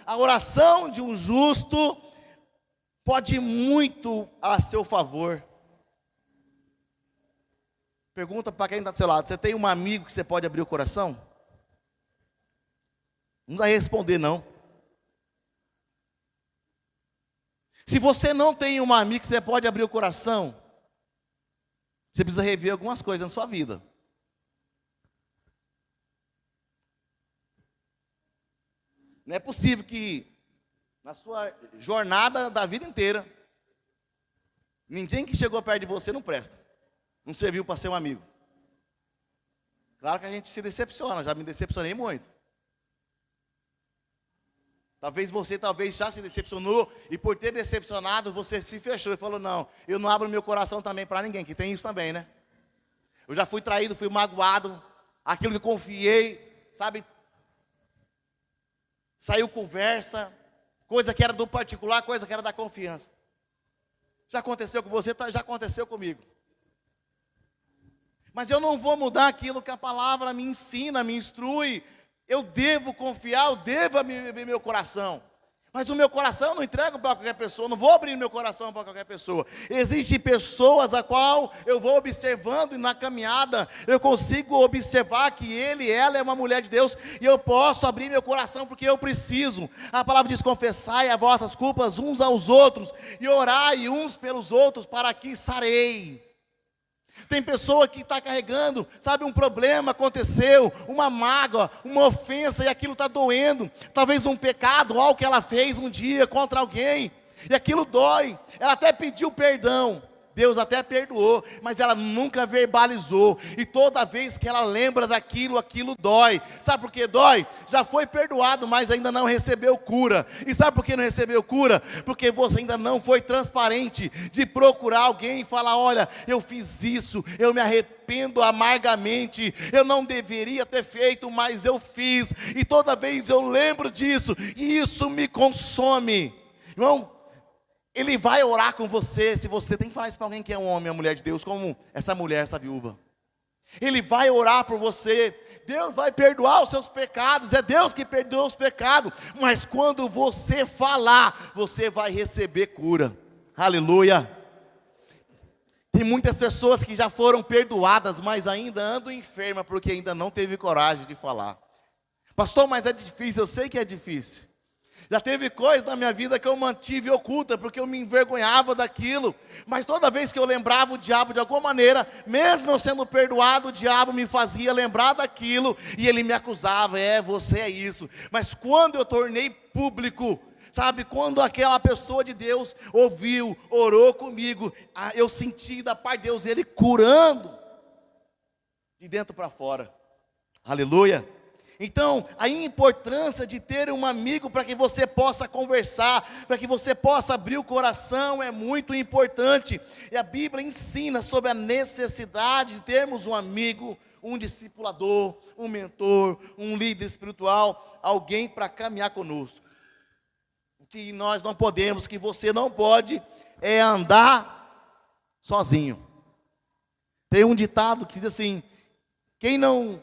A oração de um justo pode ir muito a seu favor. Pergunta para quem está do seu lado: você tem um amigo que você pode abrir o coração? Não vai responder não. Se você não tem um amigo que você pode abrir o coração, você precisa rever algumas coisas na sua vida. Não é possível que na sua jornada da vida inteira, ninguém que chegou perto de você não presta. Não serviu para ser um amigo. Claro que a gente se decepciona, já me decepcionei muito. Talvez você já se decepcionou, e por ter decepcionado, você se fechou e falou: não, eu não abro meu coração também para ninguém, que tem isso também, né? Eu já fui traído, fui magoado, aquilo que confiei, sabe? Saiu conversa, coisa que era do particular, coisa que era da confiança. Já aconteceu com você, já aconteceu comigo. Mas eu não vou mudar aquilo que a palavra me ensina, me instrui. Eu devo confiar, eu devo abrir meu coração. Mas o meu coração eu não entrego para qualquer pessoa, não vou abrir meu coração para qualquer pessoa. Existem pessoas a qual eu vou observando e na caminhada eu consigo observar que ela é uma mulher de Deus, e eu posso abrir meu coração porque eu preciso. A palavra diz: confessai as vossas culpas uns aos outros e orai uns pelos outros para que sarei. Tem pessoa que está carregando, sabe, um problema aconteceu, uma mágoa, uma ofensa, e aquilo está doendo. Talvez um pecado, algo que ela fez um dia contra alguém, e aquilo dói. Ela até pediu perdão, Deus até perdoou, mas ela nunca verbalizou. E toda vez que ela lembra daquilo, aquilo dói. Sabe por que dói? Já foi perdoado, mas ainda não recebeu cura. E sabe por que não recebeu cura? Porque você ainda não foi transparente de procurar alguém e falar: olha, eu fiz isso, eu me arrependo amargamente, eu não deveria ter feito, mas eu fiz. E toda vez eu lembro disso, e isso me consome. Irmão, Ele vai orar com você. Se você tem que falar isso para alguém que é um homem, uma mulher de Deus, como essa mulher, essa viúva, Ele vai orar por você. Deus vai perdoar os seus pecados, é Deus que perdoa os pecados. Mas quando você falar, você vai receber cura. Aleluia. Tem muitas pessoas que já foram perdoadas, mas ainda andam enfermas, porque ainda não teve coragem de falar. Pastor, mas é difícil. Eu sei que é difícil. Já teve coisas na minha vida que eu mantive oculta, porque eu me envergonhava daquilo. Mas toda vez que eu lembrava o diabo de alguma maneira, mesmo eu sendo perdoado, o diabo me fazia lembrar daquilo, e ele me acusava: você é isso. Mas quando eu tornei público, sabe, quando aquela pessoa de Deus ouviu, orou comigo, eu senti da parte de Deus Ele curando, de dentro para fora. Aleluia. Então, a importância de ter um amigo para que você possa conversar, para que você possa abrir o coração, é muito importante. E a Bíblia ensina sobre a necessidade de termos um amigo, um discipulador, um mentor, um líder espiritual, alguém para caminhar conosco. O que nós não podemos, que você não pode, é andar sozinho. Tem um ditado que diz assim: quem não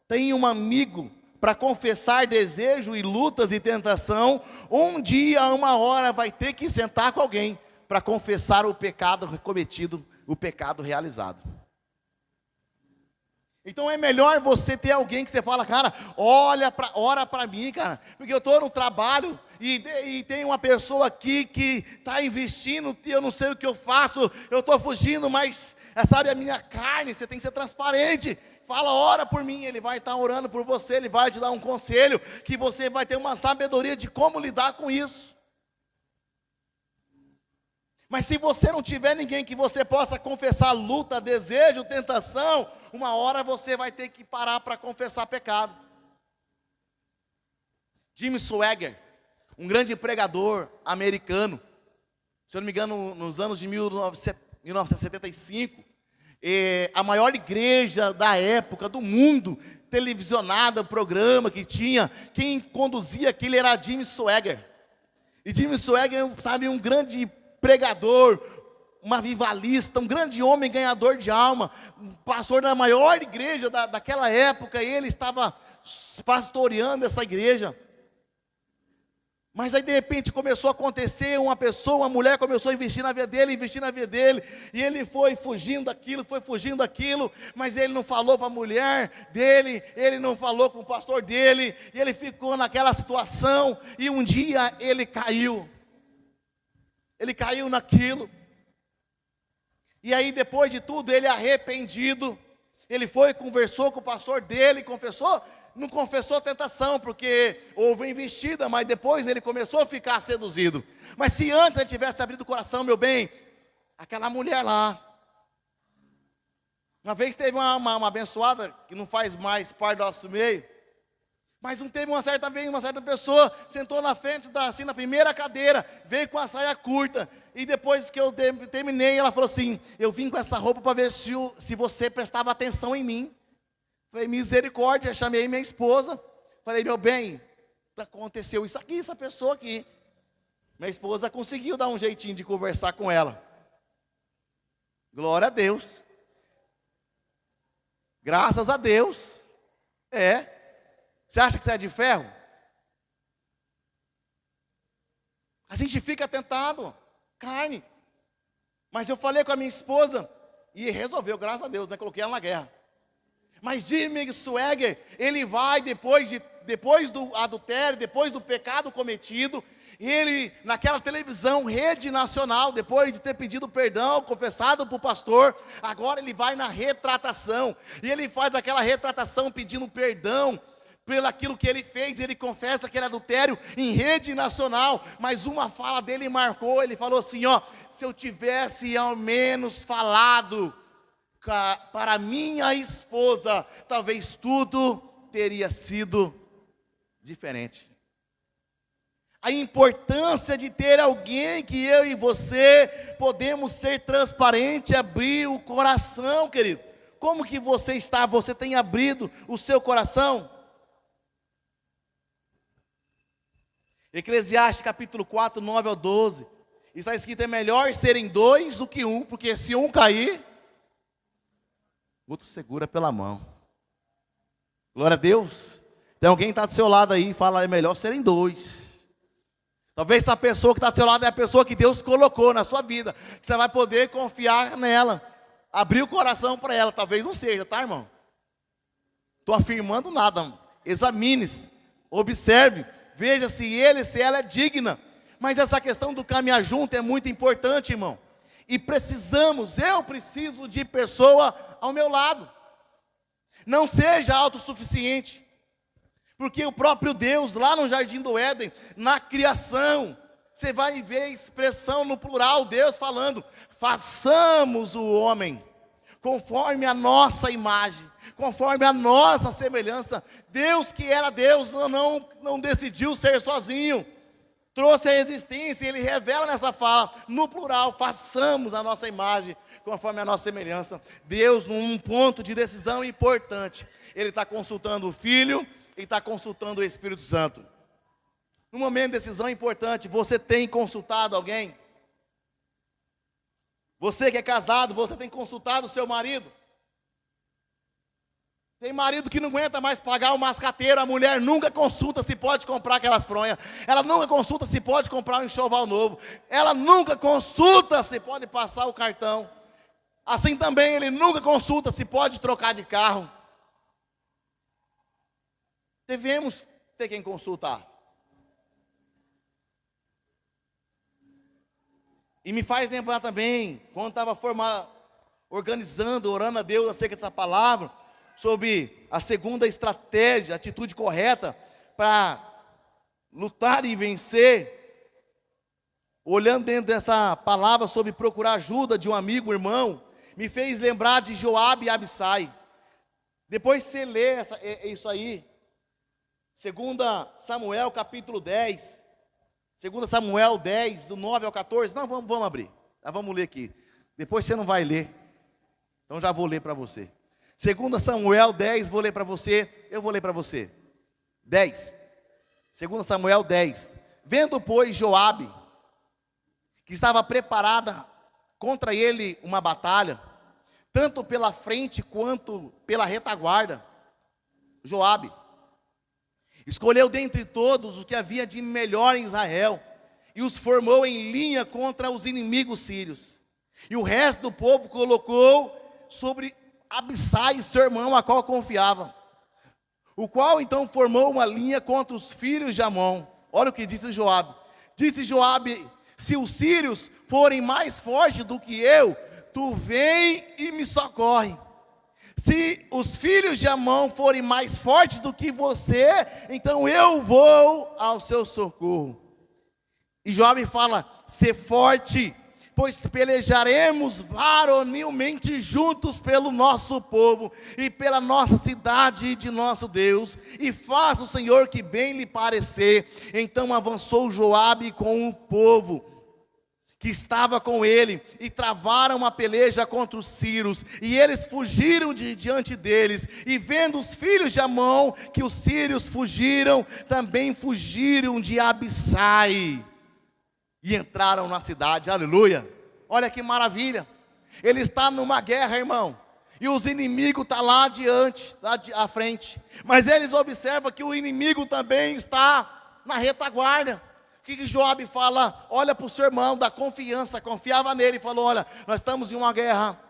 tem um amigo para confessar desejo e lutas e tentação, um dia, uma hora, vai ter que sentar com alguém para confessar o pecado cometido, o pecado realizado. Então é melhor você ter alguém que você fala: cara, ora para mim, cara, porque eu estou no trabalho e tem uma pessoa aqui que está investindo, e eu não sei o que eu faço, eu estou fugindo, mas sabe, a minha carne. Você tem que ser transparente. Fala: ora por mim. Ele vai estar orando por você, ele vai te dar um conselho, que você vai ter uma sabedoria de como lidar com isso. Mas se você não tiver ninguém que você possa confessar luta, desejo, tentação, uma hora você vai ter que parar para confessar pecado. Jim Swaggart, um grande pregador americano, se eu não me engano, nos anos de 1975, a maior igreja da época do mundo, televisionada, programa que tinha, quem conduzia aquilo era Jim Swaggart. E Jim Swaggart, sabe, um grande pregador, um avivalista, um grande homem ganhador de alma, um pastor da maior igreja daquela época, e ele estava pastoreando essa igreja. Mas aí de repente começou a acontecer, uma mulher começou a investir na vida dele, e ele foi fugindo daquilo, mas ele não falou para a mulher dele, ele não falou com o pastor dele, e ele ficou naquela situação, e um dia ele caiu naquilo, e aí depois de tudo, ele arrependido, ele foi, conversou com o pastor dele, confessou. Não confessou tentação, porque houve investida, mas depois ele começou a ficar seduzido. Mas se antes ele tivesse abrido o coração, meu bem, aquela mulher lá, uma vez teve uma abençoada, que não faz mais parte do nosso meio, mas não teve uma certa vez, uma certa pessoa, sentou na frente, assim, na primeira cadeira, veio com a saia curta, e depois que eu terminei, ela falou assim, eu vim com essa roupa para ver se você prestava atenção em mim. Falei, misericórdia, chamei minha esposa. Falei, meu bem, aconteceu isso aqui, essa pessoa aqui. Minha esposa conseguiu dar um jeitinho de conversar com ela. Glória a Deus. Graças a Deus. Você acha que você é de ferro? A gente fica tentado, carne. Mas eu falei com a minha esposa e resolveu, graças a Deus, né? Coloquei ela na guerra. Mas Jimmy Swaggart, ele vai depois do adultério, depois do pecado cometido, ele naquela televisão, rede nacional, depois de ter pedido perdão, confessado para o pastor, agora ele vai na retratação, e ele faz aquela retratação pedindo perdão, pelo aquilo que ele fez, ele confessa aquele adultério em rede nacional, mas uma fala dele marcou, ele falou assim, se eu tivesse ao menos falado para minha esposa, talvez tudo teria sido diferente. A importância de ter alguém que eu e você podemos ser transparente, abrir o coração, querido. Como que você está? Você tem abrido o seu coração? Eclesiastes capítulo 4, 9 ao 12. Está escrito, é melhor serem dois do que um, porque se um cair, o outro segura pela mão. Glória a Deus. Tem alguém que está do seu lado aí e fala, é melhor serem dois. Talvez essa pessoa que está do seu lado é a pessoa que Deus colocou na sua vida, que você vai poder confiar nela, abrir o coração para ela. Talvez não seja, tá, irmão? Estou afirmando nada. Examine-se, observe, veja se ele, se ela é digna. Mas essa questão do caminhar junto é muito importante, irmão. E eu preciso de pessoa ao meu lado. Não seja autossuficiente. Porque o próprio Deus, lá no Jardim do Éden, na criação, você vai ver expressão no plural, Deus falando, façamos o homem, conforme a nossa imagem, conforme a nossa semelhança. Deus que era Deus, não decidiu ser sozinho. Trouxe a existência, ele revela nessa fala, no plural, façamos a nossa imagem, conforme a nossa semelhança. Deus, num ponto de decisão importante, ele está consultando o Filho, ele está consultando o Espírito Santo. Num momento de decisão importante, você tem consultado alguém? Você que é casado, você tem consultado o seu marido? Tem marido que não aguenta mais pagar o mascateiro, a mulher nunca consulta se pode comprar aquelas fronhas, ela nunca consulta se pode comprar um enxoval novo, ela nunca consulta se pode passar o cartão, assim também ele nunca consulta se pode trocar de carro. Devemos ter quem consultar. E me faz lembrar também, quando estava organizando, orando a Deus acerca dessa palavra, sobre a segunda estratégia, a atitude correta para lutar e vencer, olhando dentro dessa palavra sobre procurar ajuda de um amigo, irmão, me fez lembrar de Joabe e Abissai. Depois você lê isso aí, 2 Samuel capítulo 10, 2 Samuel 10, do 9 ao 14, não, vamos abrir, vamos ler aqui, depois você não vai ler, então já vou ler para você. 2 Samuel 10, eu vou ler para você. 10. 2 Samuel 10. Vendo, pois, Joabe, que estava preparada contra ele uma batalha, tanto pela frente quanto pela retaguarda, Joabe, Escolheu dentre todos o que havia de melhor em Israel, e os formou em linha contra os inimigos sírios. E o resto do povo colocou sobre Abissai, seu irmão, a qual confiava, o qual então formou uma linha contra os filhos de Amon. Olha o que disse Joabe. Disse Joabe: se os sírios forem mais fortes do que eu, tu vem e me socorre. Se os filhos de Amon forem mais fortes do que você, então eu vou ao seu socorro. E Joabe fala: ser forte, pois pelejaremos varonilmente juntos pelo nosso povo e pela nossa cidade e de nosso Deus, e faça o Senhor que bem lhe parecer. Então avançou Joabe com o povo que estava com ele, e travaram uma peleja contra os sírios, e eles fugiram de diante deles, e vendo os filhos de Amon que os sírios fugiram, também fugiram de Abissai, e entraram na cidade. Aleluia. Olha que maravilha. Ele está numa guerra, irmão, e os inimigos estão lá adiante, lá à frente, mas eles observam que o inimigo também está na retaguarda. O que Joabe fala? Olha para o seu irmão, dá confiança, confiava nele, e falou: olha, nós estamos em uma guerra,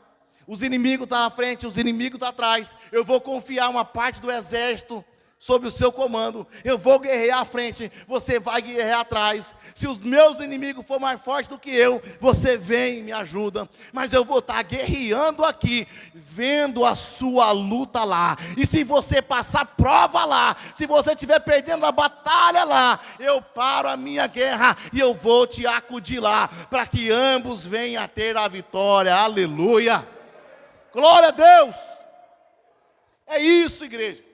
os inimigos estão na frente, os inimigos estão atrás, eu vou confiar uma parte do exército sob o seu comando, eu vou guerrear à frente, você vai guerrear atrás. Se os meus inimigos forem mais fortes do que eu, você vem e me ajuda, mas eu vou estar guerreando aqui, vendo a sua luta lá, e se você passar prova lá, se você estiver perdendo a batalha lá, eu paro a minha guerra, e eu vou te acudir lá, para que ambos venham a ter a vitória. Aleluia, glória a Deus. É isso, igreja.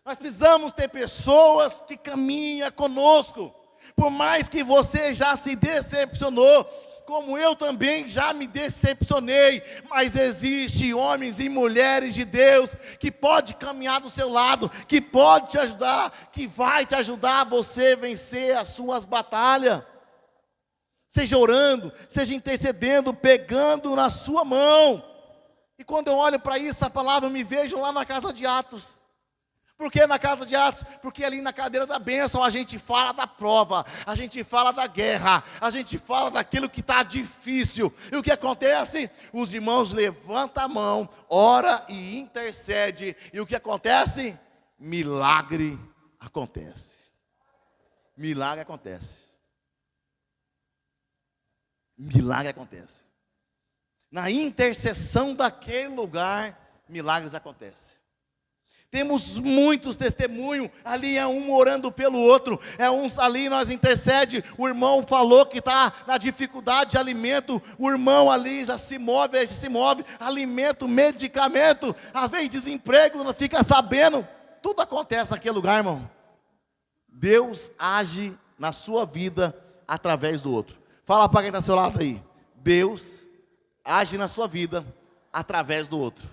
Nós precisamos ter pessoas que caminham conosco, por mais que você já se decepcionou, como eu também já me decepcionei, mas existe homens e mulheres de Deus, que pode caminhar do seu lado, que pode te ajudar, que vai te ajudar a você vencer as suas batalhas, seja orando, seja intercedendo, pegando na sua mão. E quando eu olho para isso, a palavra, eu me vejo lá na casa de Atos. Por que na casa de Atos? Porque ali na cadeira da bênção a gente fala da prova, a gente fala da guerra, a gente fala daquilo que está difícil. E o que acontece? Os irmãos levantam a mão, ora e intercede. E o que acontece? Milagre acontece. Milagre acontece. Milagre acontece. Na intercessão daquele lugar, milagres acontecem. Temos muitos testemunhos, ali é um orando pelo outro, é uns ali nós intercede, o irmão falou que está na dificuldade de alimento, o irmão ali já se move, alimento, medicamento, às vezes desemprego, não fica sabendo, tudo acontece naquele lugar, irmão. Deus age na sua vida através do outro. Fala para quem está ao seu lado aí, Deus age na sua vida através do outro.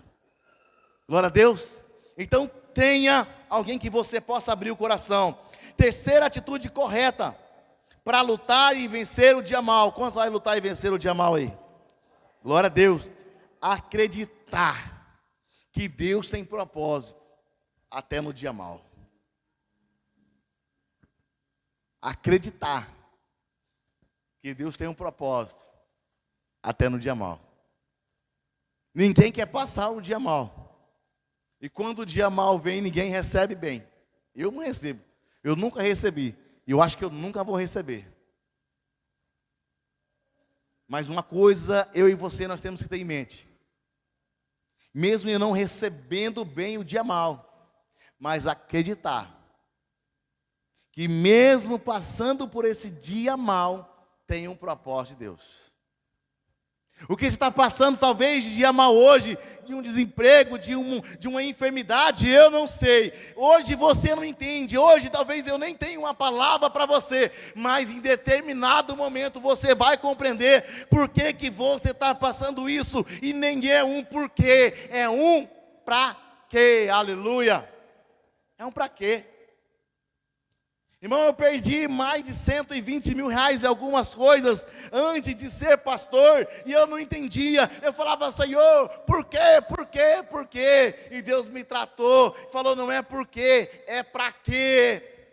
Glória a Deus. Então tenha alguém que você possa abrir o coração. Terceira atitude correta para lutar e vencer o dia mal. Quantos vai lutar e vencer o dia mal aí? Glória a Deus. Acreditar que Deus tem propósito até no dia mal. Acreditar que Deus tem um propósito até no dia mal. Ninguém quer passar o dia mal. E quando o dia mal vem, ninguém recebe bem. Eu não recebo. Eu nunca recebi. E eu acho que eu nunca vou receber. Mas uma coisa, eu e você, nós temos que ter em mente. Mesmo eu não recebendo bem o dia mal, mas acreditar que mesmo passando por esse dia mal, tem um propósito de Deus. O que você está passando talvez de dia mal hoje, de um desemprego, de uma enfermidade, eu não sei. Hoje você não entende, hoje talvez eu nem tenha uma palavra para você, mas em determinado momento você vai compreender por que você está passando isso, e nem é um porquê, é um para quê, aleluia. É um para quê. Irmão, eu perdi mais de 120 mil reais em algumas coisas antes de ser pastor, e eu não entendia. Eu falava: Senhor, por quê, por quê, por quê? E Deus me tratou, falou: não é por quê, é para quê.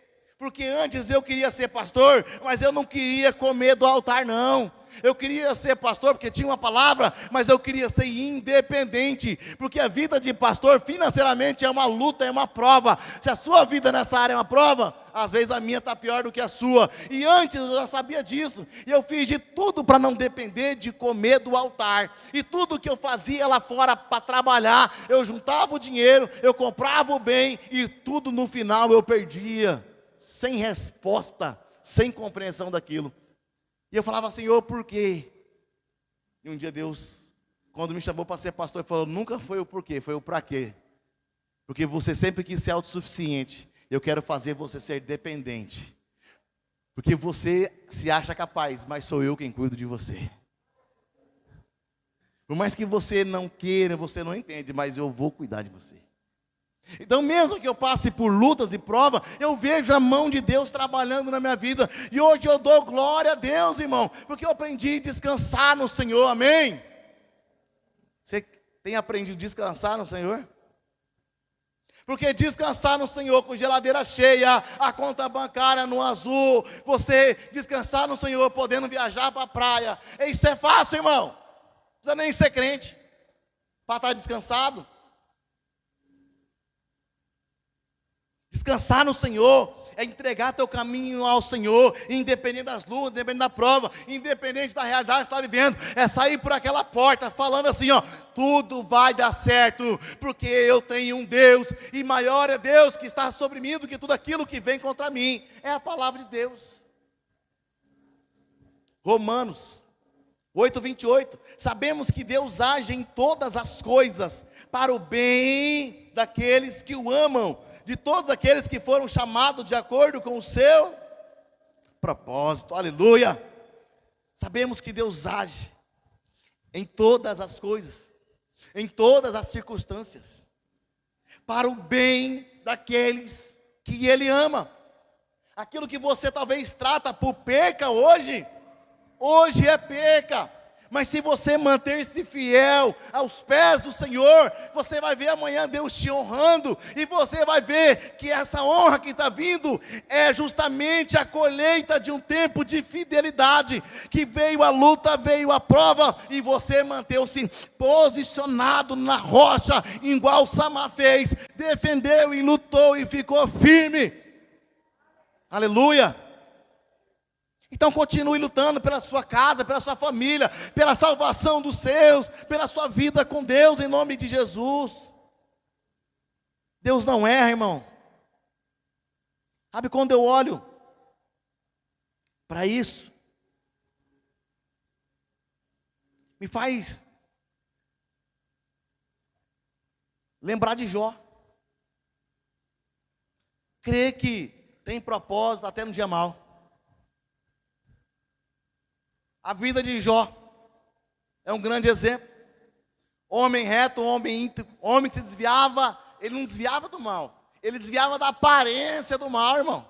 Porque antes eu queria ser pastor, mas eu não queria comer do altar, não. Eu queria ser pastor porque tinha uma palavra, mas eu queria ser independente, porque a vida de pastor financeiramente é uma luta, é uma prova. Se a sua vida nessa área é uma prova, às vezes a minha está pior do que a sua. E antes eu já sabia disso, e eu fiz de tudo para não depender de comer do altar. E tudo que eu fazia lá fora para trabalhar, eu juntava o dinheiro, eu comprava o bem, e tudo no final eu perdia, sem resposta, sem compreensão daquilo. E eu falava, Senhor, por quê? E um dia Deus, quando me chamou para ser pastor, ele falou, nunca foi o porquê, foi o para quê. Porque você sempre quis ser autossuficiente. Eu quero fazer você ser dependente. Porque você se acha capaz, mas sou eu quem cuido de você. Por mais que você não queira, você não entende, mas eu vou cuidar de você. Então mesmo que eu passe por lutas e provas, eu vejo a mão de Deus trabalhando na minha vida, e hoje eu dou glória a Deus, irmão, porque eu aprendi a descansar no Senhor, amém? Você tem aprendido a descansar no Senhor? Porque descansar no Senhor com geladeira cheia, a conta bancária no azul, você descansar no Senhor podendo viajar para a praia, isso é fácil, irmão, não precisa nem ser crente, para estar descansado. Descansar no Senhor é entregar teu caminho ao Senhor, independente das lutas, independente da prova, independente da realidade que você está vivendo, é sair por aquela porta, falando assim, ó, tudo vai dar certo, porque eu tenho um Deus, e maior é Deus que está sobre mim do que tudo aquilo que vem contra mim, é a palavra de Deus. Romanos 8:28, sabemos que Deus age em todas as coisas, para o bem daqueles que o amam, de todos aqueles que foram chamados de acordo com o seu propósito, aleluia. Sabemos que Deus age em todas as coisas, em todas as circunstâncias, para o bem daqueles que Ele ama. Aquilo que você talvez trata por perca hoje é perca. Mas se você manter-se fiel aos pés do Senhor, você vai ver amanhã Deus te honrando, e você vai ver que essa honra que está vindo é justamente a colheita de um tempo de fidelidade, que veio a luta, veio a prova, e você manteve-se posicionado na rocha, igual Samar fez, defendeu e lutou e ficou firme, aleluia. Então continue lutando pela sua casa, pela sua família, pela salvação dos seus, pela sua vida com Deus, em nome de Jesus. Deus não erra, irmão. Sabe quando eu olho para isso, me faz lembrar de Jó. Crer que tem propósito até no dia mau. A vida de Jó é um grande exemplo. Homem reto, homem íntegro, homem que se desviava, ele não desviava do mal, ele desviava da aparência do mal, irmão.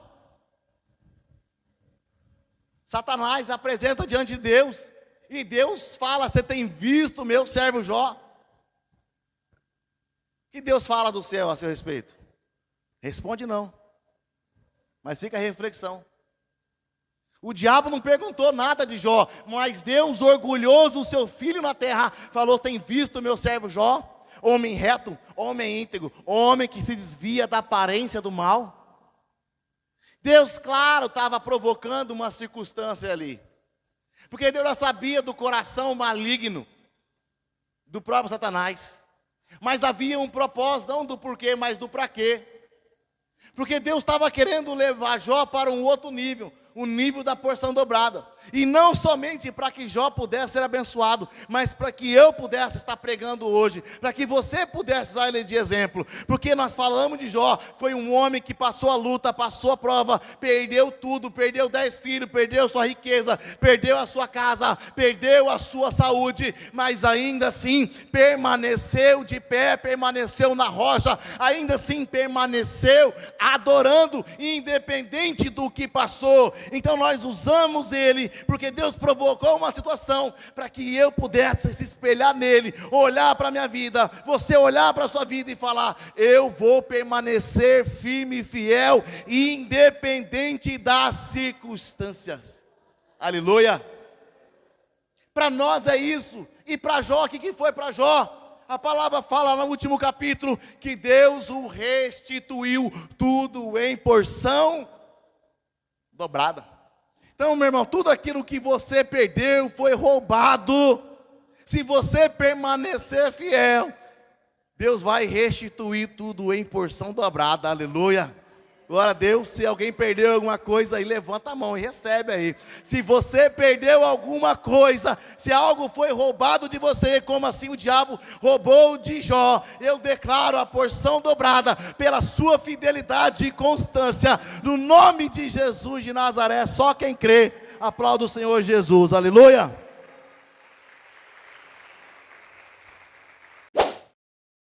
Satanás apresenta diante de Deus, e Deus fala, você tem visto o meu servo Jó? O que Deus fala do céu a seu respeito? Responde não, mas fica a reflexão. O diabo não perguntou nada de Jó, mas Deus, orgulhoso do seu filho na terra, falou, tem visto o meu servo Jó? Homem reto, homem íntegro, homem que se desvia da aparência do mal. Deus, claro, estava provocando uma circunstância ali, porque Deus já sabia do coração maligno do próprio Satanás, mas havia um propósito, não do porquê, mas do para quê. Porque Deus estava querendo levar Jó para um outro nível, o nível da porção dobrada, e não somente para que Jó pudesse ser abençoado, mas para que eu pudesse estar pregando hoje, para que você pudesse usar ele de exemplo, porque nós falamos de Jó, foi um homem que passou a luta, passou a prova, perdeu tudo, perdeu 10 filhos, perdeu sua riqueza, perdeu a sua casa, perdeu a sua saúde, mas ainda assim permaneceu de pé, permaneceu na rocha, ainda assim permaneceu adorando, independente do que passou, Então nós usamos ele, porque Deus provocou uma situação para que eu pudesse se espelhar nele, olhar para a minha vida, você olhar para a sua vida e falar: eu vou permanecer firme e fiel, independente das circunstâncias. Aleluia. Para nós é isso. E para Jó, o que foi para Jó? A palavra fala no último capítulo que Deus o restituiu tudo em porção dobrada. Então, meu irmão, tudo aquilo que você perdeu foi roubado. Se você permanecer fiel, Deus vai restituir tudo em porção dobrada. Aleluia. Glória a Deus. Se alguém perdeu alguma coisa aí, levanta a mão e recebe aí. Se você perdeu alguma coisa, se algo foi roubado de você, como assim o diabo roubou de Jó, eu declaro a porção dobrada pela sua fidelidade e constância, no nome de Jesus de Nazaré. Só quem crê, aplauda o Senhor Jesus. Aleluia.